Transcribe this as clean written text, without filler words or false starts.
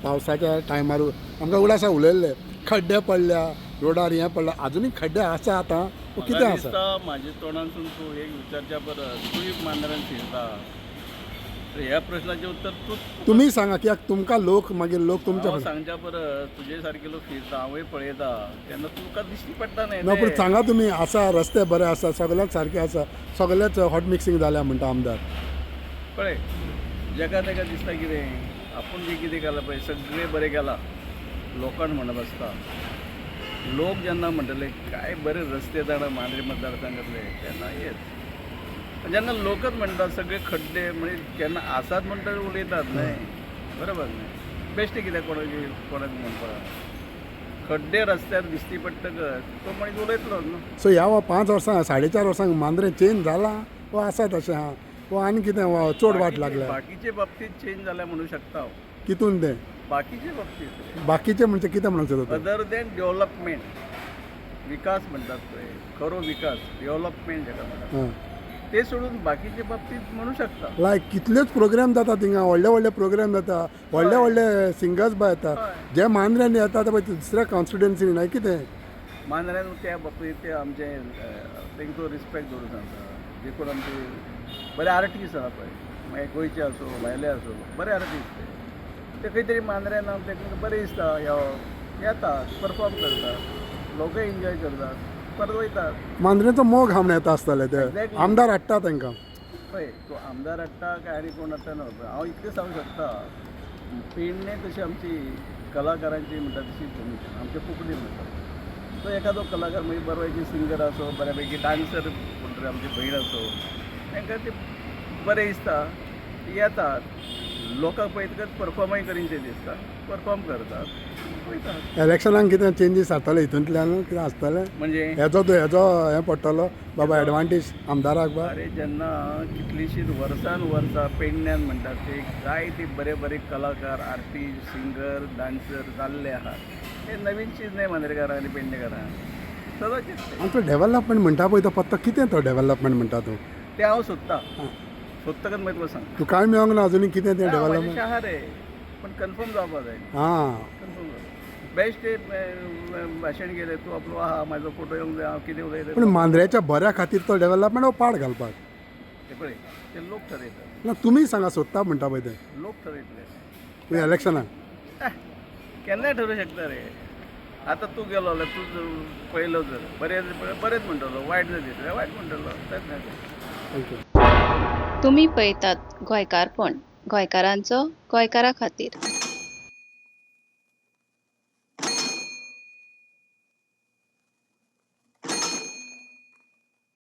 पावसाच्या टायमार आमकां उगडासा उलयल्ले खड्डे पडल्या रोडार हें पडला अजुनूय खड्डे आसा आतां कितें म्हाका आसा दिसता म्हाज्या तोंडानसून तूं एक विचारच्या परस तूंय मांद्रान फिरता तर ह्या प्रश्नाचें उत्तर तूंच तुमी सांगा कित्याक तुमकां लोक मागीर लोक तुमच्या हांव सांगच्या परस तुजे सारके लोक फिरता हांवूय पळयता तेन्ना तुमकां दिश्टी पडटा न्हय ना पूण तें. सांगा तुमी आसा रस्ते बरे आसा सगळ्याच सारके आसा सगळेच हॉट मिक्सिंग जाल्या म्हणटा आमदार पळय जेका तेका दिसता कितें आपूण जें कितें केलां पळय सगळें बरें केलां लोकांक म्हणत आसता लोक जेन्ना म्हणटले काय बरे रस्ते जाणा मांद्रे मतदारसंघातले तेन्ना हेच जेन्ना लोकच म्हणटात सगळे खड्डे म्हणजे जेन्ना आसात म्हणटा उलयतात न्हय बरोबर न्हय बेश्टे कितें कोणाक म्हणपाक खड्डे रस्त्यार दिश्टी पडटकच तो मनीस उलयतलोच न्हू सो ह्या 5 वर्सां 4.5 वर्सांक मांद्रे चेंज जाला वा आसा तशें आहा वा आनी कितें वा चड वाट लागल्या बाकीचे बाबतींत चेंज जाल्या म्हणू शकता हांव कितून तें बाकीचे बाबतींत बाकीचे म्हणजे कितें म्हणूंक सोदता अदर दॅन डेव्हलपमेंट विकास म्हणटात पळय खरो विकास डेव्हलपमेंट जेका म्हणटात हां ते सोडून बाकीचे बाबतींत म्हणू शकता लायक कितलेच प्रोग्राम जाता थिंगा व्हडले व्हडले प्रोग्राम जाता व्हडले व्हडले सिंगर्स बाय येता हय. जे मांद्र्यान येता ते दुसऱ्या कॉन्स्टिट्युएन्सीन नाही कितें मांद्र्यान त्या बाबतींत ते आमचे तेंचो रिस्पेक्ट दवरूंक सांगता जे कोण आमचे बरे आर्टिस्ट आहा पळय मागीर गोंयचे आसूं भायले आसूं बरे आर्टिस्ट ते खंय तरी मांद्र्यान तांकां बरें दिसता येतात परफॉर्म करतात लोकय एन्जॉय करतात परत वयतात मांद्रेचो मोग हांव येता आसतले ते Exactly. आमदार हाडटा तांकां पळय तो आमदार हाडटा काय आनी कोण हाडटा न्हू हांव इतकें सांगूंक शकता पेडणे तशी आमची कलाकारांची म्हणटा तशी भुमिका आमचे कोंकणी म्हणटा तो एखादो कलाकार मागीर बरोपैकी सिंगर आसो बऱ्यापैकी डान्सर म्हणटा आमची भयण आसो तांकां ते बरें दिसता येतात लोकांक पळयतकच परफॉर्मय करीनशें दिसता परफॉर्म करतात वयतात इलेक्शनाक कितें चेंजीस जातले हितूंतल्यान कितें आसतलें म्हणजे हेजो हें पडटलो बाबा एडवांटेज आमदाराक बा अरे जेन्ना कितलींशींच वर्सान वर्सां पेडण्यान म्हणटात ते जायते बरे बरे कलाकार आर्टिस्ट सिंगर डान्सर जाल्ले आहात हे नवीन चीज न्हय मांद्रेकारां आनी पेडणेकारांक सदांचीच तें. आनी तो डेव्हलपमेंट म्हणटा पळय तो पत्तो कितें तो डेव्हलपमेंट म्हणटा तूं तें हांव सोदतां सोदतकच मागीर तुका सांग तूं कांय मेळोंक ना अजुनूय कितें तें म्हाजें डेव्हलपमेंट शहर रे पण कन्फर्म जावपा जाय हां कन्फर्म जावपा बेस्ट ते भाशण केलें तूं आपलो आहा म्हाजो फोटो येवंक जाय हांव कितें उलयतां पूण मांद्रेच्या बऱ्या खातीर तो डेव्हलपमेंट हो पाड घालपाक ते पळय ते लोक ठरयतात ना तुमी सांगा सोदता म्हणटा पळय तें लोक ठरयतले तुवें इलेक्शनाक केन्नाय ठरूं शकता रे आतां तूं गेलो जाल्यार तूं जर पळयलो जर बरेंच म्हणटलो वायट जर दिसलें वायट म्हणटलो तेंच नाही थँक्यू तुम्ही पळयतात गोंयकारपण गोंयकारांचो गोंयकारा खातीर